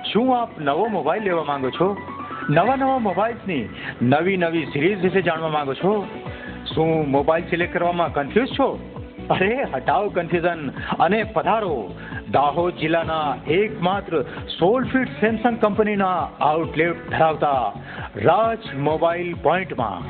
શું આપ નવો મોબાઈલ લેવા માંગો છો? નવા મોબાઈલ્સની નવી સિરીઝ વિશે જાણવા માંગો છો? શું મોબાઈલ સિલેક્ટ કરવામાં કન્ફ્યુઝ છો? અરે હટાવો કન્ફ્યુઝન અને પધારો દાહોદ જિલ્લાના એકમાત્ર સોલફિટ સેમસંગ કંપનીના આઉટલેટ ધરાવતા રાજ મોબાઈલ પોઈન્ટમાં.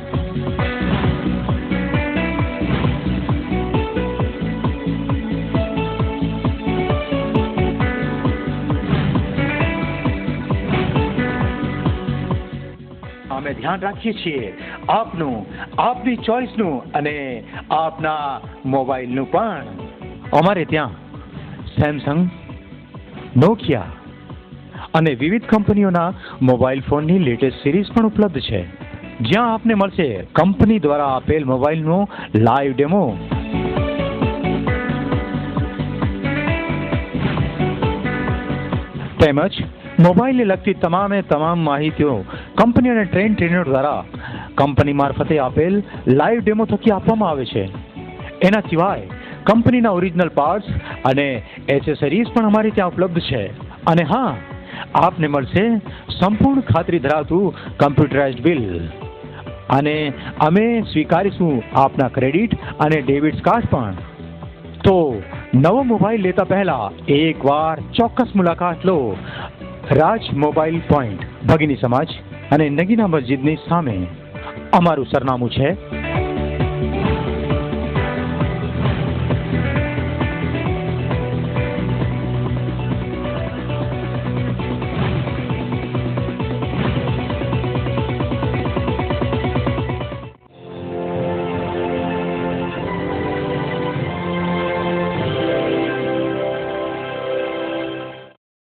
અમે ધ્યાન રાખીએ છીએ આપની ચોઈસનું અને આપના મોબાઈલનું પણ. અમારે ત્યાં સેમસંગ, નોકિયા અને વિવિધ કંપનીઓના મોબાઈલ ફોનની લેટેસ્ટ સિરીઝ પણ ઉપલબ્ધ છે, જ્યાં આપને મળશે કંપની દ્વારા આપેલ મોબાઈલનો લાઈવ ડેમો. તેમજ મોબાઈલને લગતી તમામ માહિતીઓ કંપની અને ટ્રેનર દ્વારા કંપની મારફતે આપેલ લાઈવ ડેમો થકી આપવામાં આવે છે. એના સિવાય કંપનીના ઓરિજિનલ પાર્ટ્સ અને એસેસરીઝ પણ અમારી ત્યાં ઉપલબ્ધ છે. અને હા, આપને મળશે સંપૂર્ણ ખાતરી ધરાવતું કમ્પ્યુટરાઇઝ્ડ બિલ. અને અમે સ્વીકારીશું આપના ક્રેડિટ અને ડેબિટ કાર્ડ પણ. તો નવો મોબાઈલ લેતા પહેલા એકવાર ચોક્કસ મુલાકાત લો રાજ મોબાઈલ પોઈન્ટ, ભગીની સમાજ અને નગીના મસ્જિદની સામે. અમારું સરનામું છે